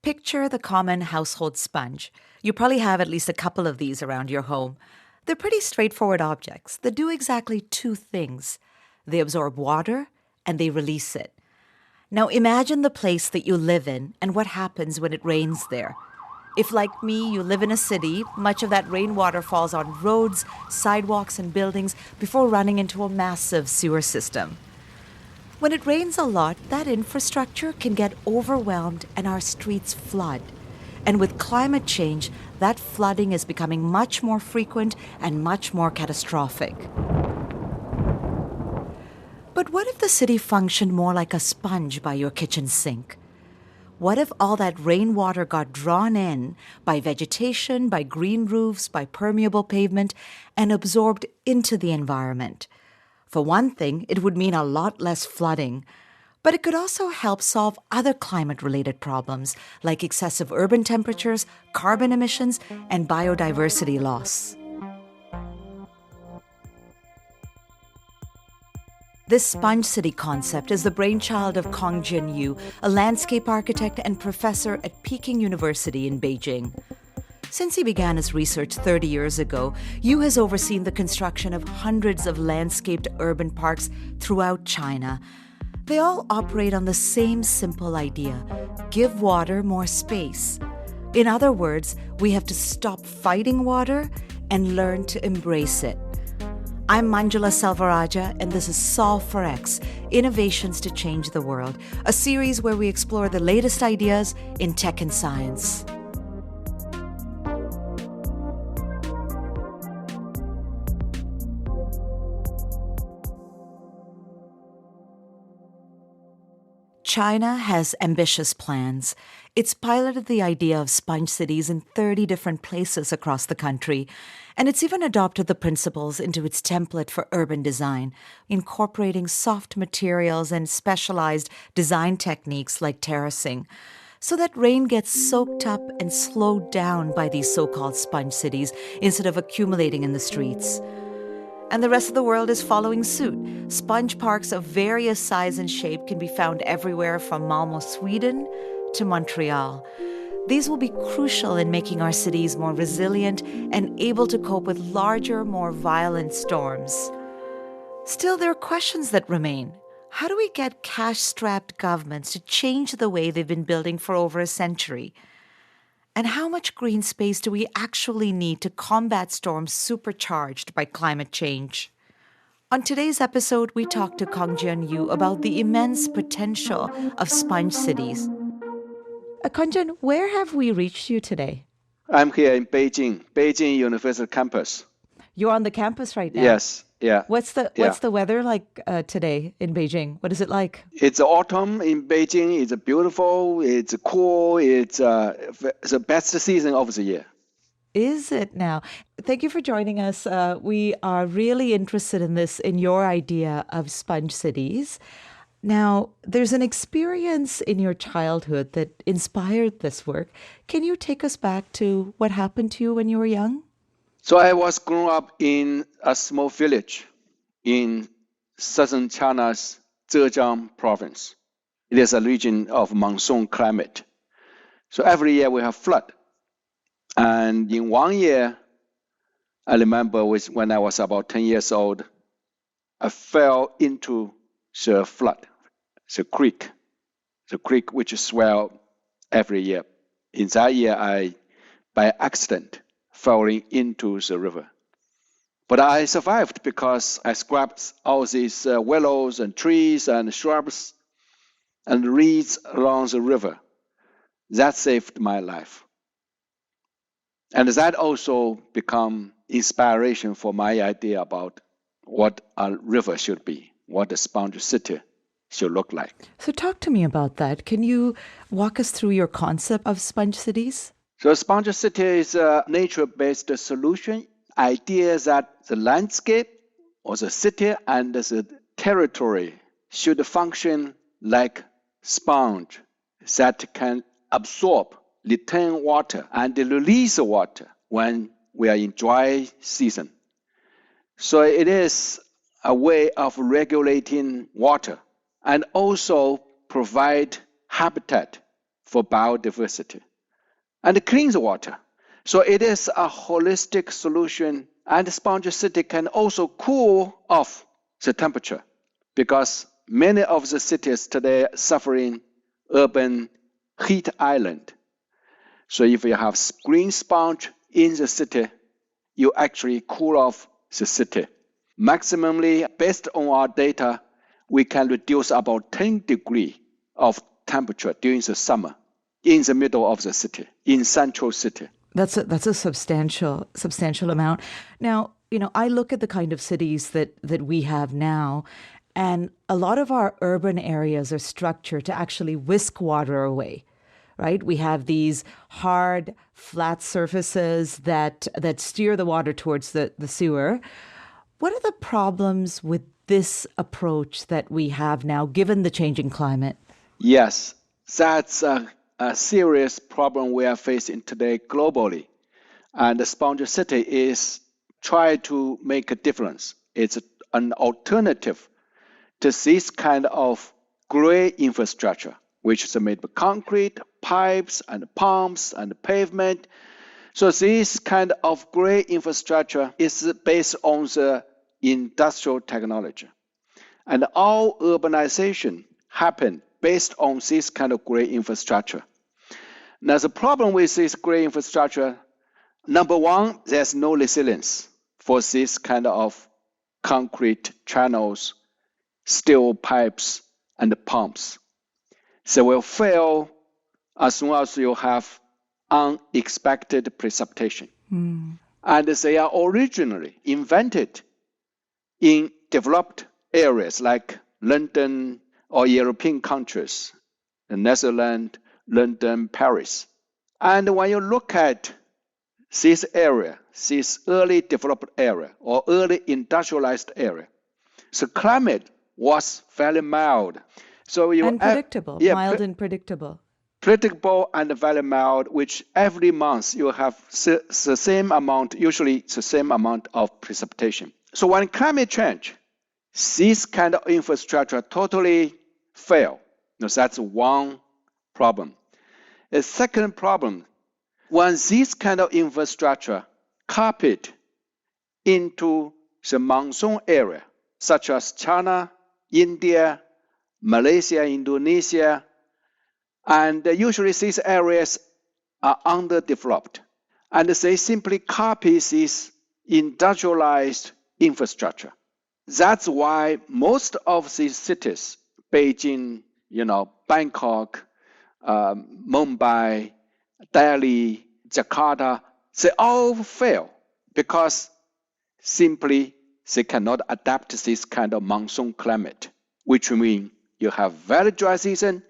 Picture the common household sponge. You probably have at least a couple of these around your home. They're pretty straightforward objects that do exactly two things. They absorb water and they release it. Now imagine the place that you live in and what happens when it rains there. If, like me, you live in a city, much of that rainwater falls on roads, sidewalks, and buildings before running into a massive sewer system. When it rains a lot, that infrastructure can get overwhelmed and our streets flood. And with climate change, that flooding is becoming much more frequent and much more catastrophic. But what if the city functioned more like a sponge by your kitchen sink? What if all that rainwater got drawn in by vegetation, by green roofs, by permeable pavement, and absorbed into the environment? For one thing, it would mean a lot less flooding, but it could also help solve other climate-related problems like excessive urban temperatures, carbon emissions, and biodiversity loss. This sponge city concept is the brainchild of Kongjian Yu, a landscape architect and professor at Peking University in Beijing. Since he began his research 30 years ago, Yu has overseen the construction of hundreds of landscaped urban parks throughout China. They all operate on the same simple idea: give water more space. In other words, we have to stop fighting water and learn to embrace it. I'm Manjula Selvarajah, and this is Solve for X, Innovations to Change the World, a series where we explore the latest ideas in tech and science. China has ambitious plans. It's piloted the idea of sponge cities in 30 different places across the country, and it's even adopted the principles into its template for urban design, incorporating soft materials and specialized design techniques like terracing, so that rain gets soaked up and slowed down by these so-called sponge cities instead of accumulating in the streets. And the rest of the world is following suit. Sponge parks of various size and shape can be found everywhere from Malmö, Sweden to Montreal. These will be crucial in making our cities more resilient and able to cope with larger, more violent storms. Still, there are questions that remain. How do we get cash-strapped governments to change the way they've been building for over a century? And how much green space do we actually need to combat storms supercharged by climate change? On today's episode, we talk to Kongjian Yu about the immense potential of sponge cities. Kongjian, where have we reached you today? I'm here in Beijing University campus. You're on the campus right now? Yes, yeah. What's the weather like today in Beijing? What is it like? It's autumn in Beijing. It's beautiful. It's cool. It's the best season of the year. Is it now? Thank you for joining us. We are really interested in this, in your idea of sponge cities. Now, there's an experience in your childhood that inspired this work. Can you take us back to what happened to you when you were young? So I was grown up in a small village in southern China's Zhejiang province. It is a region of monsoon climate. So every year we have flood. And in one year, I remember when I was about 10 years old, I fell into the flood, the creek which swell every year. In that year, I, by accident, falling into the river. But I survived because I scrapped all these willows and trees and shrubs and reeds along the river. That saved my life. And that also became inspiration for my idea about what a river should be, what a sponge city should look like. So talk to me about that. Can you walk us through your concept of sponge cities? So sponge city is a nature-based solution. Idea that the landscape or the city and the territory should function like sponge that can absorb, retain water, and release water when we are in dry season. So it is a way of regulating water and also provide habitat for biodiversity, and cleans water. So it is a holistic solution, and Sponge City can also cool off the temperature because many of the cities today are suffering urban heat island. So if you have green sponge in the city, you actually cool off the city. Maximally, based on our data, we can reduce about 10 degrees of temperature during the summer in the middle of the city, in central city. That's a substantial amount. Now, I look at the kind of cities that we have now, and a lot of our urban areas are structured to actually whisk water away, right? We have these hard, flat surfaces that steer the water towards the sewer. What are the problems with this approach that we have now, given the changing climate? Yes, that's a serious problem we are facing today globally. And the Sponge City is trying to make a difference. It's an alternative to this kind of gray infrastructure, which is made of concrete, pipes, and pumps, and pavement. So this kind of gray infrastructure is based on the industrial technology. And all urbanization happened based on this kind of gray infrastructure. Now, the problem with this gray infrastructure, number one, there's no resilience for this kind of concrete channels, steel pipes, and pumps. They will fail as soon as you have unexpected precipitation. And they are originally invented in developed areas like London or European countries, the Netherlands, London, Paris. And when you look at this area, this early developed area or early industrialized area, the climate was very mild. So and predictable, mild and predictable. Predictable and very mild, which every month you have the same amount, usually the same amount of precipitation. So when climate change, this kind of infrastructure totally fail. Now, that's one problem. A second problem, when this kind of infrastructure copied into the monsoon area, such as China, India, Malaysia, Indonesia, and usually these areas are underdeveloped. And they simply copy this industrialized infrastructure. That's why most of these cities, Beijing, Bangkok, Mumbai, Delhi, Jakarta, they all fail because simply they cannot adapt to this kind of monsoon climate, which means you have very dry season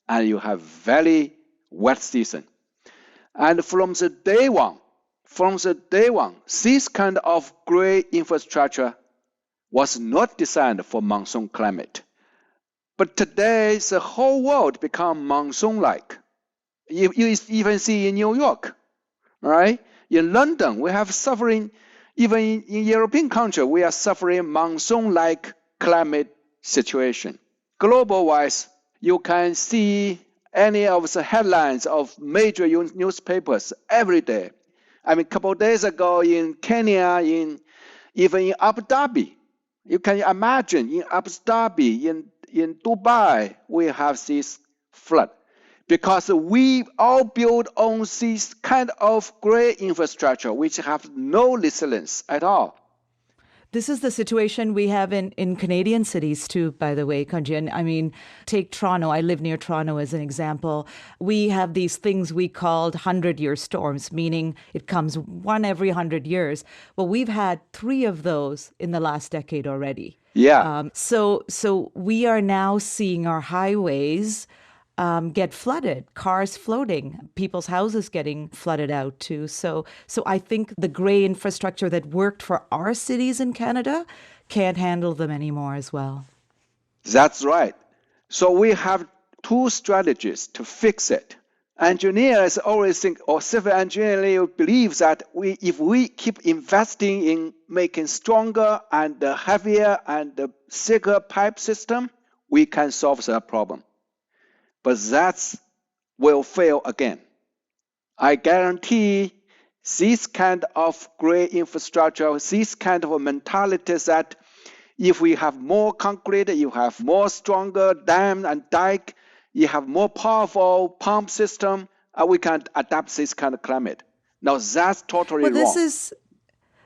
and you have very wet season. And from the day one, this kind of gray infrastructure was not designed for monsoon climate. But today, the whole world become monsoon-like. You even see in New York, right? In London, we have suffering, even in European country, we are suffering monsoon-like climate situation. Global-wise, you can see any of the headlines of major newspapers every day. I mean, a couple of days ago in Kenya, even in Abu Dhabi, you can imagine in Abu Dhabi, in Dubai, we have this flood because we all build on this kind of gray infrastructure which have no resilience at all. This is the situation we have in Canadian cities too, by the way, Kongjian. I mean, take Toronto. I live near Toronto as an example. We have these things we called 100-year storms, meaning it comes one every 100 years. Well, we've had 3 of those in the last decade already. Yeah. So we are now seeing our highways get flooded, cars floating, people's houses getting flooded out too. So I think the gray infrastructure that worked for our cities in Canada can't handle them anymore as well. That's right. So we have 2 strategies to fix it. Engineers always think, or civil engineering believes that if we keep investing in making stronger and heavier and thicker pipe system, we can solve that problem. But that's will fail again. I guarantee this kind of great infrastructure, this kind of mentality that if we have more concrete, you have more stronger dam and dike, you have more powerful pump system, we can adapt this kind of climate. Now that's totally Well, wrong.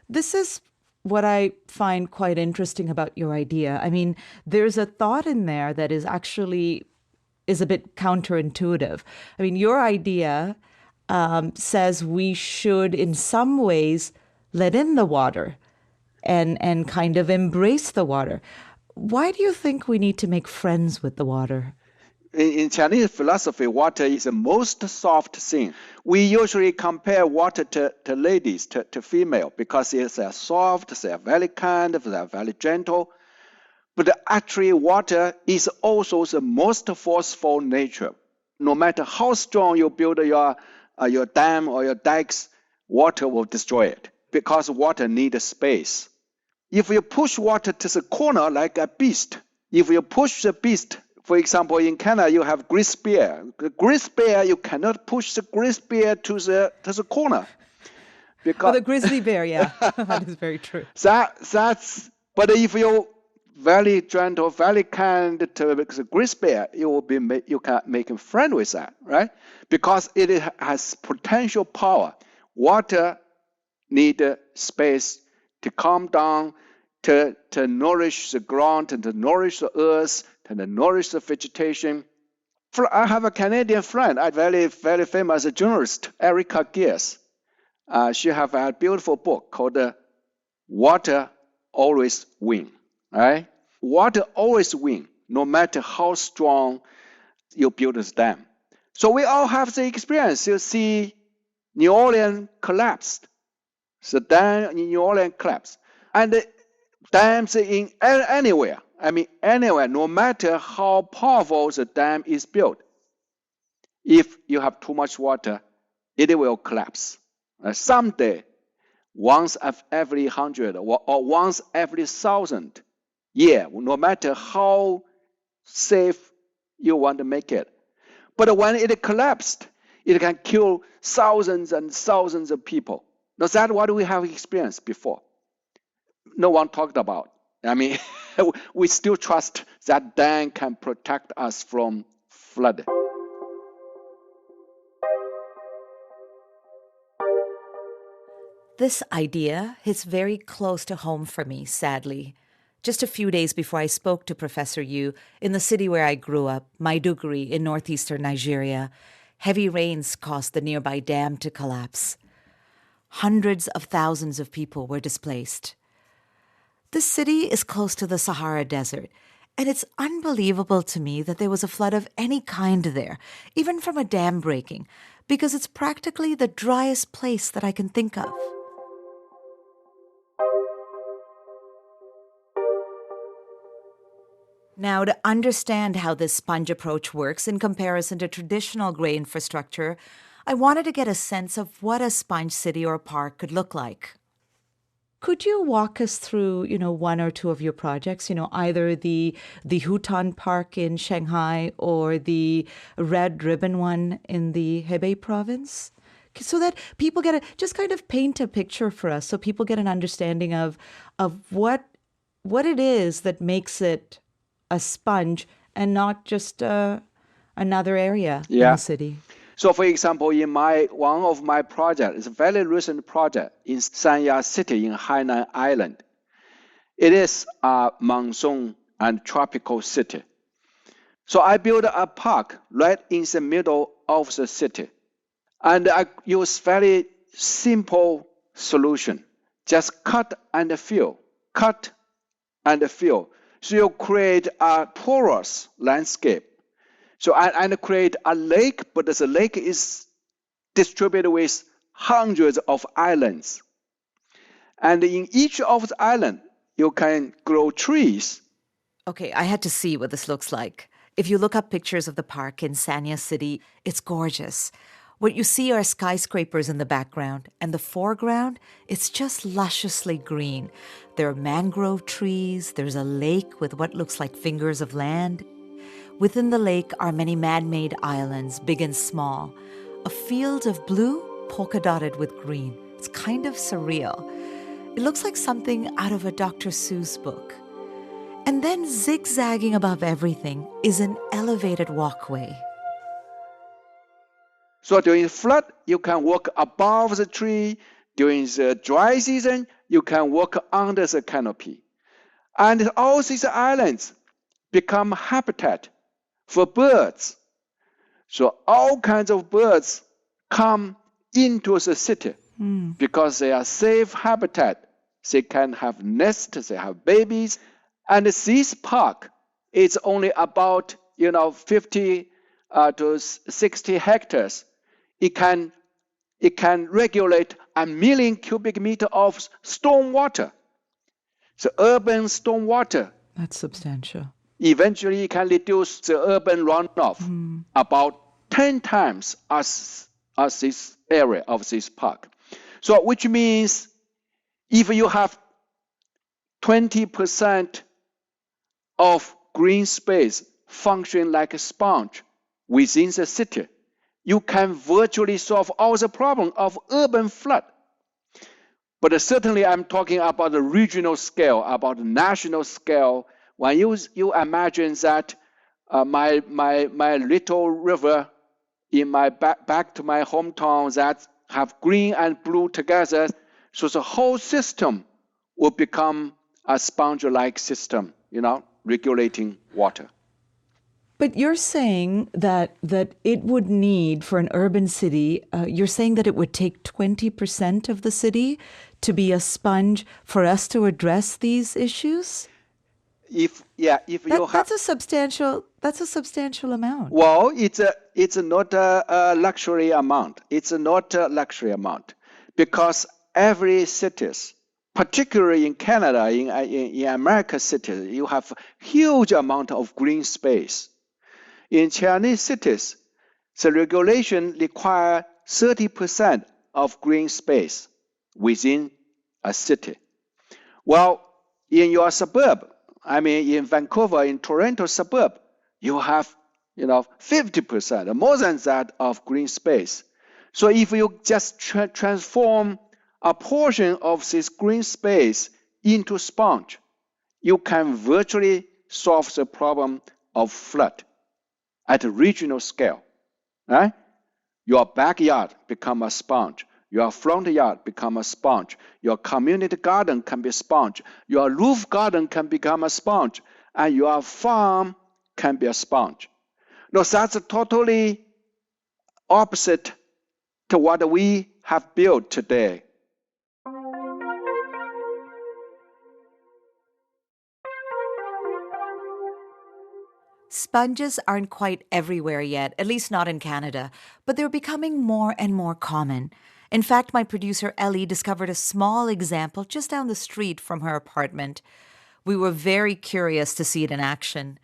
this is what I find quite interesting about your idea. I mean, there's a thought in there that is a bit counterintuitive. I mean, your idea says we should, in some ways, let in the water and kind of embrace the water. Why do you think we need to make friends with the water? In Chinese philosophy, water is the most soft thing. We usually compare water to ladies, to female, because they're soft, they're very kind, they're very gentle. But actually, water is also the most forceful nature. No matter how strong you build your dam or your dikes, water will destroy it because water needs space. If you push water to the corner like a beast, if you push the beast, for example, in Canada, you have grizzly bear. The grizzly bear, you cannot push the grizzly bear to the corner. Because the grizzly bear, yeah, that is very true. But if you very gentle, very kind to the grizzly bear, you can make a friend with that, right? Because it has potential power. Water need space to calm down, to nourish the ground, to nourish the earth, to nourish the vegetation. I have a Canadian friend, a very, very famous journalist, Erica Gears. She have a beautiful book called Water Always Win. Right? Water always win, no matter how strong you build a dam. So we all have the experience. You see New Orleans collapsed. The dam in New Orleans collapsed. And the dams in anywhere, no matter how powerful the dam is built, if you have too much water, it will collapse. Someday, once every 100 or once every 1,000 years, no matter how safe you want to make it. But when it collapsed, it can kill thousands and thousands of people. Now that's what we have experienced before. No one talked about. We still trust that dam can protect us from flood. This idea hits very close to home for me, sadly. Just a few days before I spoke to Professor Yu in the city where I grew up, Maiduguri in northeastern Nigeria, heavy rains caused the nearby dam to collapse. Hundreds of thousands of people were displaced. This city is close to the Sahara Desert, and it's unbelievable to me that there was a flood of any kind there, even from a dam breaking, because it's practically the driest place that I can think of. Now, to understand how this sponge approach works in comparison to traditional gray infrastructure, I wanted to get a sense of what a sponge city or park could look like. Could you walk us through, one or two of your projects, either the Hutan Park in Shanghai or the Red Ribbon one in the Hebei province? So that people just kind of paint a picture for us so people get an understanding of what it is that makes it a sponge and not just another area in the city. So, for example, in one of my projects, it's a very recent project in Sanya City in Hainan Island. It is a monsoon and tropical city. So I built a park right in the middle of the city. And I use very simple solution. Just cut and fill, cut and fill. So you create a porous landscape. So and create a lake, but the lake is distributed with hundreds of islands. And in each of the islands, you can grow trees. Okay, I had to see what this looks like. If you look up pictures of the park in Sanya City, it's gorgeous. What you see are skyscrapers in the background, and the foreground, it's just lusciously green. There are mangrove trees, there's a lake with what looks like fingers of land. Within the lake are many man-made islands, big and small. A field of blue, polka-dotted with green. It's kind of surreal. It looks like something out of a Dr. Seuss book. And then zigzagging above everything is an elevated walkway. So during flood, you can walk above the tree. During the dry season, you can walk under the canopy. And all these islands become habitat for birds. So all kinds of birds come into the city because they are safe habitat. They can have nests, they have babies. And this park is only about 50 to 60 hectares. It can regulate 1 million cubic meter of storm water. The urban storm water. That's substantial. Eventually, it can reduce the urban runoff about 10 times as this area of this park. So which means if you have 20% of green space function like a sponge within the city, you can virtually solve all the problem of urban flood. But certainly I'm talking about the regional scale, about the national scale. When you imagine that my little river in my back to my hometown that have green and blue together, so the whole system will become a sponge-like system, regulating water. But you're saying that it would need, for an urban city, you're saying that it would take 20% of the city to be a sponge for us to address these issues? That's a substantial amount. Well, it's not a luxury amount. It's not a luxury amount because every cities, particularly in Canada, in American cities, you have huge amount of green space. In Chinese cities, the regulation requires 30% of green space within a city. Well, in your suburb, in Vancouver, in Toronto suburb, you have 50%, more than that, of green space. So if you just transform a portion of this green space into sponge, you can virtually solve the problem of flood at a regional scale. Right? Your backyard become a sponge. Your front yard become a sponge. Your community garden can be a sponge. Your roof garden can become a sponge. And your farm can be a sponge. No, that's totally opposite to what we have built today. Sponges aren't quite everywhere yet, at least not in Canada, but they're becoming more and more common. In fact, my producer Ellie discovered a small example just down the street from her apartment. We were very curious to see it in action.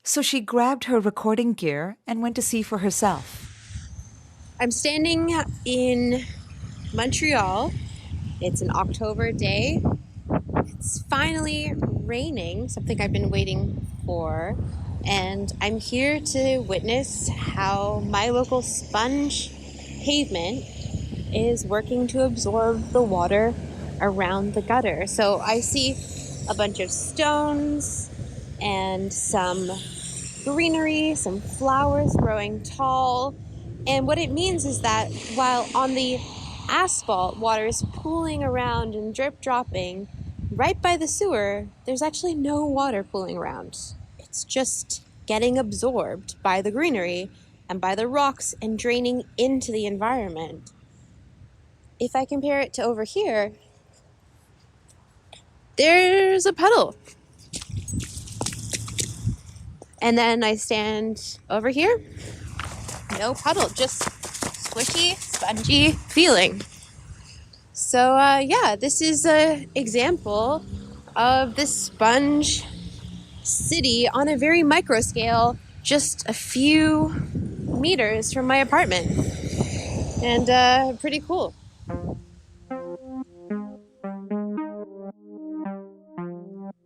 So she grabbed her recording gear and went to see for herself. I'm standing in Montreal. It's an October day. It's finally raining, something I've been waiting for. And I'm here to witness how my local sponge pavement is working to absorb the water around the gutter. So I see a bunch of stones and some greenery, some flowers growing tall. And what it means is that while on the asphalt, water is pooling around and drip dropping, right by the sewer, there's actually no water pooling around. It's just getting absorbed by the greenery and by the rocks and draining into the environment. If I compare it to over here, there's a puddle. And then I stand over here, no puddle, just squishy, spongy feeling. So this is an example of this sponge city on a very micro scale, just a few meters from my apartment. And pretty cool.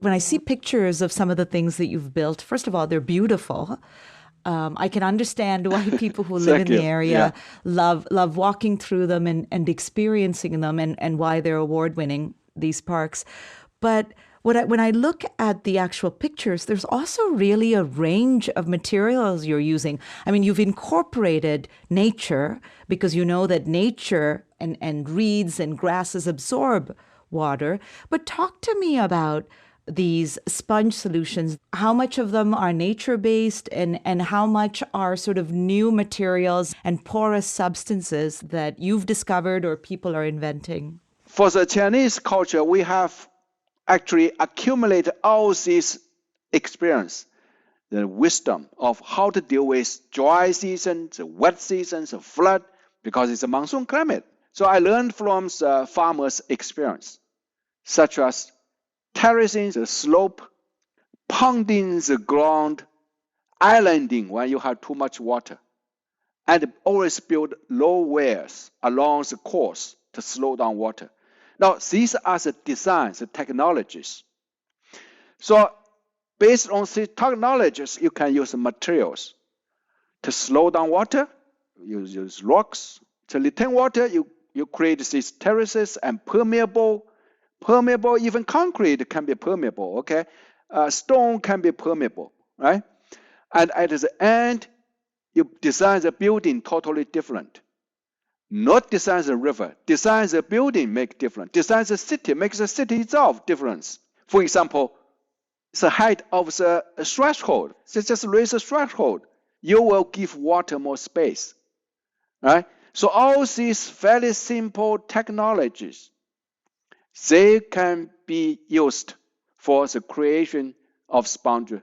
when I see pictures of some of the things that you've built, first of all, they're beautiful. I can understand why people who live in Thank the you. area love walking through them and experiencing them, and why they're award-winning, these parks. But when I look at the actual pictures, there's also really a range of materials you're using. I mean, you've incorporated nature because you know that nature and reeds and grasses absorb water. But talk to me about these sponge solutions. How much of them are nature-based and how much are sort of new materials and porous substances that you've discovered or people are inventing? For the Chinese culture, we have actually accumulated all this experience, the wisdom of how to deal with dry seasons, wet seasons, flood, because it's a monsoon climate. So I learned from the farmers' experience, such as terracing the slope, pounding the ground, islanding when you have too much water, and always build low weirs along the course to slow down water. Now, these are the designs, the technologies. So based on these technologies, you can use materials to slow down water. You use rocks to retain water. You create these terraces and permeable, even concrete can be permeable, okay? Stone can be permeable, right? And at the end, you design the building totally different. Not design the river, design the building make different. Design the city, makes the city itself difference. For example, the height of the threshold. So just raise the threshold. You will give water more space, right? So all these very simple technologies, they can be used for the creation of sponge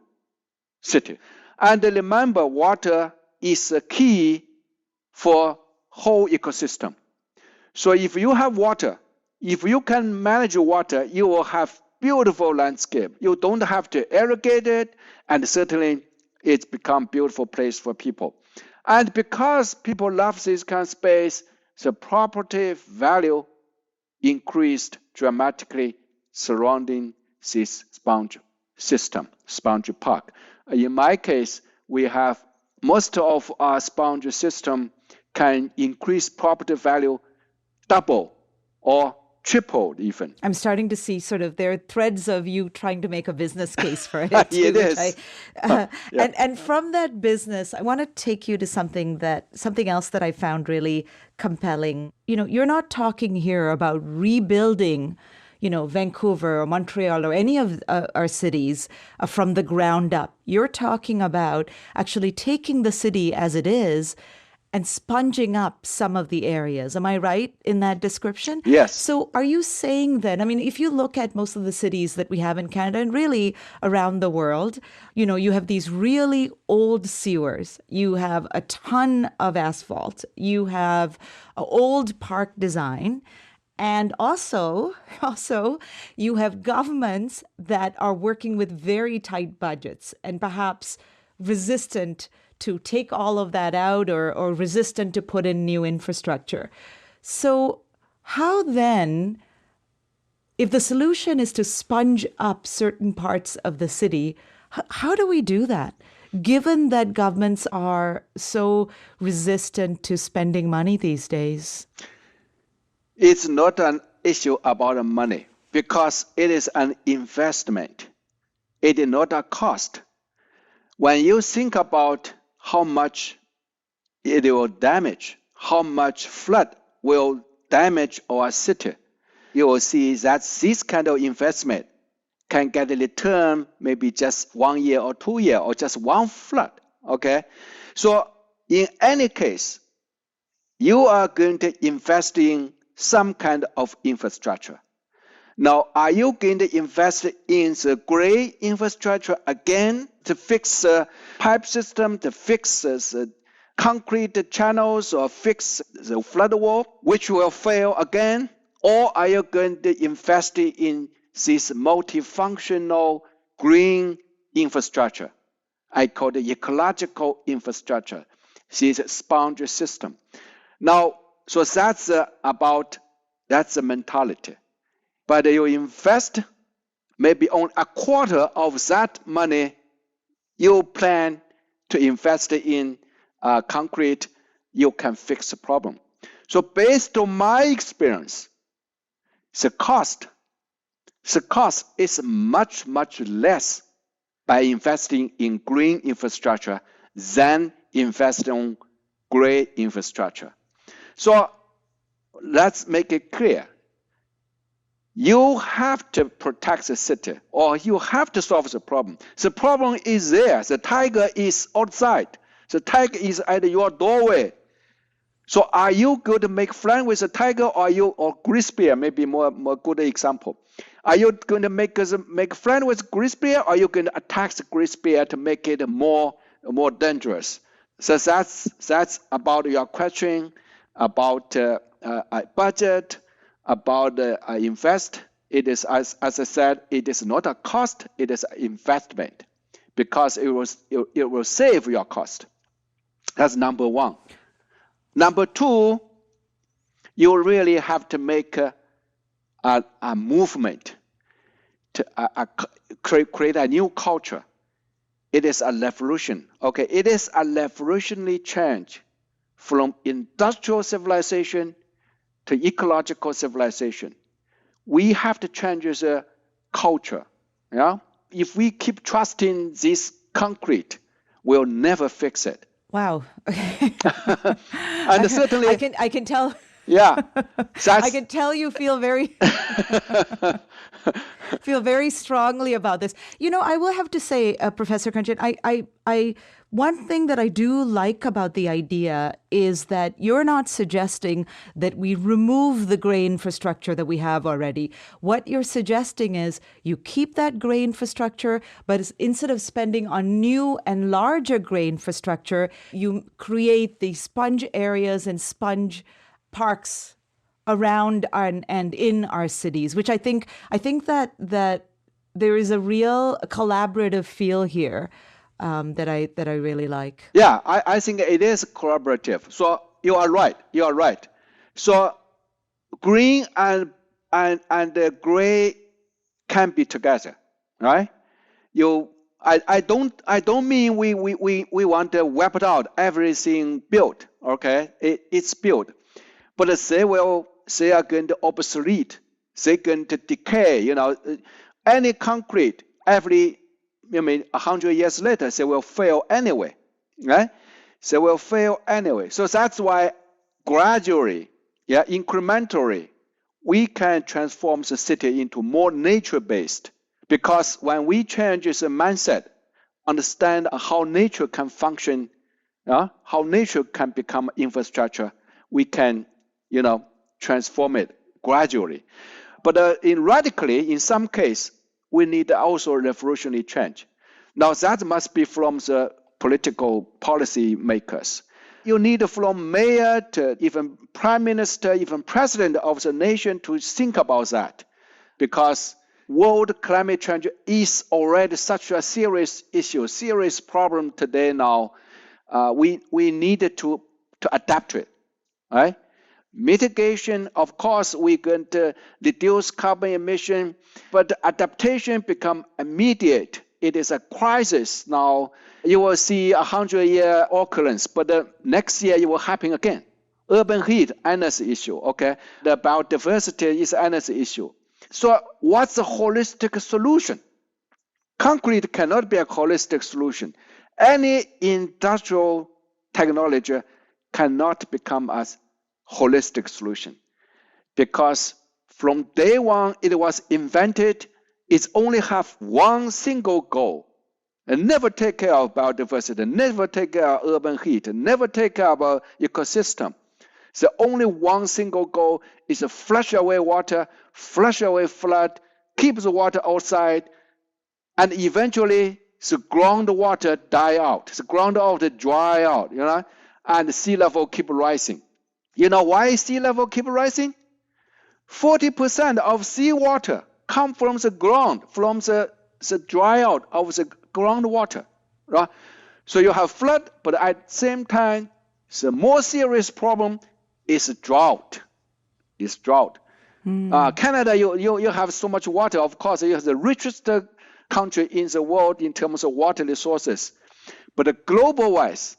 city. And remember, water is a key for whole ecosystem. So if you have water, if you can manage water, you will have beautiful landscape. You don't have to irrigate it, and certainly it's become beautiful place for people. And because people love this kind of space, the property value increased dramatically surrounding this sponge system, sponge park. In my case, we have most of our sponge system can increase property value double or tripled even. I'm starting to see sort of there are threads of you trying to make a business case for it. It too, is. And from that business, I want to take you to something else that I found really compelling. You know, you're not talking here about rebuilding, Vancouver or Montreal or any of our cities from the ground up. You're talking about actually taking the city as it is and sponging up some of the areas. Am I right in that description? Yes. So are you saying then, I mean, if you look at most of the cities that we have in Canada and really around the world, you have these really old sewers. You have a ton of asphalt. You have old park design. And also, you have governments that are working with very tight budgets and perhaps resistant to take all of that out or resistant to put in new infrastructure. So how then, if the solution is to sponge up certain parts of the city, how do we do that? Given that governments are so resistant to spending money these days? It's not an issue about money because it is an investment. It is not a cost. When you think about how much it will damage, how much flood will damage our city, you will see that this kind of investment can get a return maybe just 1 year or 2 years or just one flood, okay? So in any case, you are going to invest in some kind of infrastructure. Now, are you going to invest in the gray infrastructure again to fix the pipe system, to fix the concrete channels, or fix the flood wall, which will fail again? Or are you going to invest in this multifunctional green infrastructure? I call it ecological infrastructure, this sponge system. Now, so that's the mentality. But you invest maybe only a quarter of that money you plan to invest in concrete, you can fix the problem. So based on my experience, the cost is much, much less by investing in green infrastructure than investing on gray infrastructure. So let's make it clear. You have to protect the city, or you have to solve the problem. The problem is there. The tiger is outside. The tiger is at your doorway. So are you going to make friends with the tiger, or grizzly bear, maybe more good example? Are you going to make friends with grizzly bear, or are you going to attack the grizzly bear to make it more dangerous? So that's about your question about budget, about invest. It is, as I said, it is not a cost, it is an investment, because it will save your cost. That's number one. Number two, you really have to make a movement to create a new culture. It is a revolution. Okay, it is a revolutionary change from industrial civilization to ecological civilization. We have to change the culture. Yeah, if we keep trusting this concrete, we'll never fix it. Wow. And certainly, I can tell. Yeah, I can tell you feel very strongly about this. You know, I will have to say, Professor Kongjian, I one thing that I do like about the idea is that you're not suggesting that we remove the gray infrastructure that we have already. What you're suggesting is you keep that gray infrastructure, but instead of spending on new and larger gray infrastructure, you create the sponge areas and sponge parks around and in our cities, which I think that there is a real collaborative feel here that I really like. Yeah, I think it is collaborative. So you are right. So green and the gray can be together, right? I don't mean we want to wipe out everything built. Okay, it's built. But they are going to obsolete. They're going to decay. You know, any concrete, 100 years later, they will fail anyway, right? They will fail anyway. So that's why gradually, incrementally, we can transform the city into more nature-based. Because when we change the mindset, understand how nature can function, how nature can become infrastructure, we can transform it gradually. But in some case, we need also revolutionary change. Now that must be from the political policy makers. You need from mayor to even prime minister, even president of the nation to think about that. Because world climate change is already such a serious issue, serious problem today now. We need to adapt to it, right? Mitigation, of course, we're going to reduce carbon emission, but adaptation become immediate. It is a crisis now. You will see 100-year occurrence, but next year it will happen again. Urban heat, another issue, okay? The biodiversity is another issue. So what's the holistic solution? Concrete cannot be a holistic solution. Any industrial technology cannot become a holistic solution, because from day one it was invented, it only have one single goal, and never take care of biodiversity, never take care of urban heat, never take care of our ecosystem. The only one single goal is to flush away water, flush away flood, keep the water outside, and eventually the groundwater die out, the groundwater dry out, and the sea level keep rising. You know why sea level keep rising? 40% of seawater come from the ground, from the dry out of the groundwater, right? So you have flood, but at the same time, the more serious problem is drought. Canada, you have so much water. Of course, it is the richest country in the world in terms of water resources. But global-wise,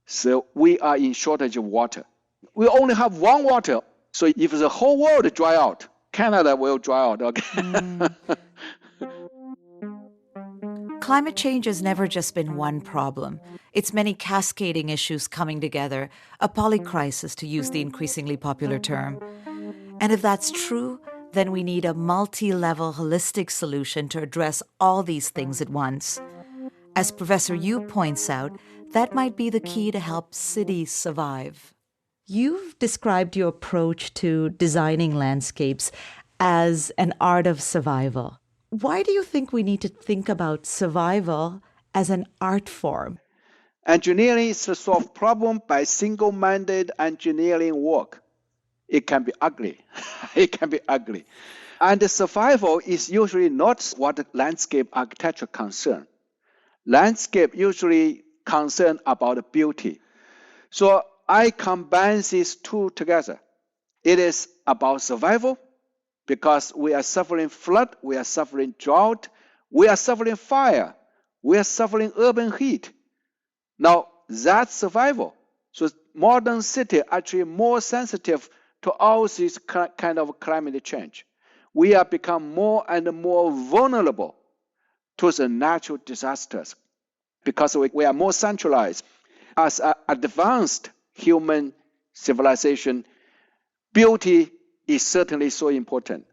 so we are in shortage of water. We only have one water. So if the whole world dry out, Canada will dry out. Okay. Climate change has never just been one problem. It's many cascading issues coming together, a polycrisis, to use the increasingly popular term. And if that's true, then we need a multi-level holistic solution to address all these things at once. As Professor Yu points out, that might be the key to help cities survive. You've described your approach to designing landscapes as an art of survival. Why do you think we need to think about survival as an art form? Engineering is to solve problem by single-minded engineering work. It can be ugly. It can be ugly. And the survival is usually not what landscape architecture concern. Landscape usually concern about beauty. So I combine these two together. It is about survival, because we are suffering flood, we are suffering drought, we are suffering fire, we are suffering urban heat. Now, that's survival. So modern city actually more sensitive to all this kind of climate change. We are become more and more vulnerable to the natural disasters because we are more centralized. As an advanced human civilization, beauty is certainly so important.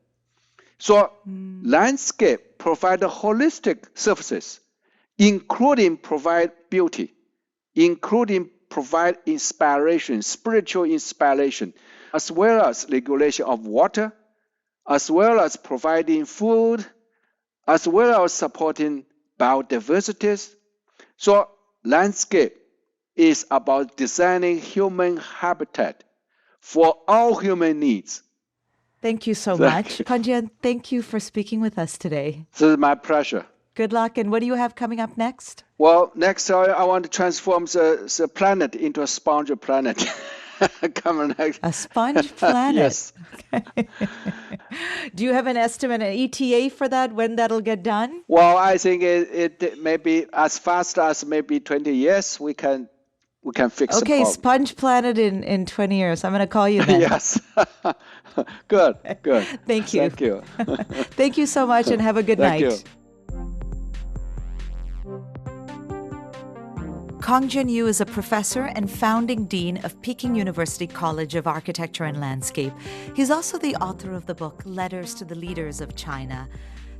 So landscape provide holistic services, including provide beauty, including provide inspiration, spiritual inspiration, as well as regulation of water, as well as providing food, as well as supporting biodiversity. So landscape is about designing human habitat for all human needs. Thank you so much. Kongjian, thank you for speaking with us today. This is my pleasure. Good luck. And what do you have coming up next? Well, next I want to transform the planet into a sponge planet. Coming next. A sponge planet? Yes. Okay. Do you have an estimate, an ETA for that, when that'll get done? Well, I think it may be as fast as maybe 20 years we can fix the problem. Okay, sponge planet in 20 years. I'm going to call you then. Yes. Good. Thank you. Thank you. Thank you so much and have a good night. Thank you. Kongjian Yu is a professor and founding dean of Peking University College of Architecture and Landscape. He's also the author of the book Letters to the Leaders of China.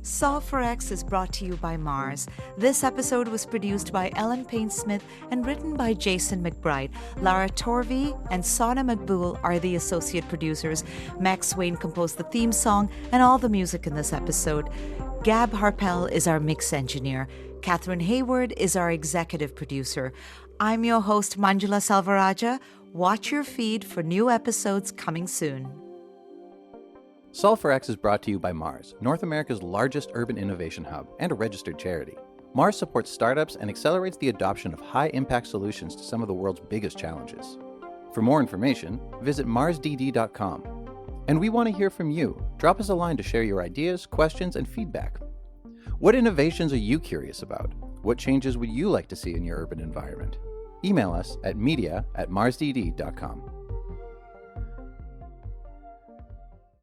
Solve for X is brought to you by Mars. This episode was produced by Ellen Payne-Smith and written by Jason McBride. Lara Torvey and Sana McBool are the associate producers. Max Wayne composed the theme song and all the music in this episode. Gab Harpel is our mix engineer. Catherine Hayward is our executive producer. I'm your host, Manjula Salvaraja. Watch your feed for new episodes coming soon. Solve for X is brought to you by Mars, North America's largest urban innovation hub and a registered charity. Mars supports startups and accelerates the adoption of high-impact solutions to some of the world's biggest challenges. For more information, visit marsdd.com. And we want to hear from you. Drop us a line to share your ideas, questions, and feedback. What innovations are you curious about? What changes would you like to see in your urban environment? Email us at media@marsdd.com.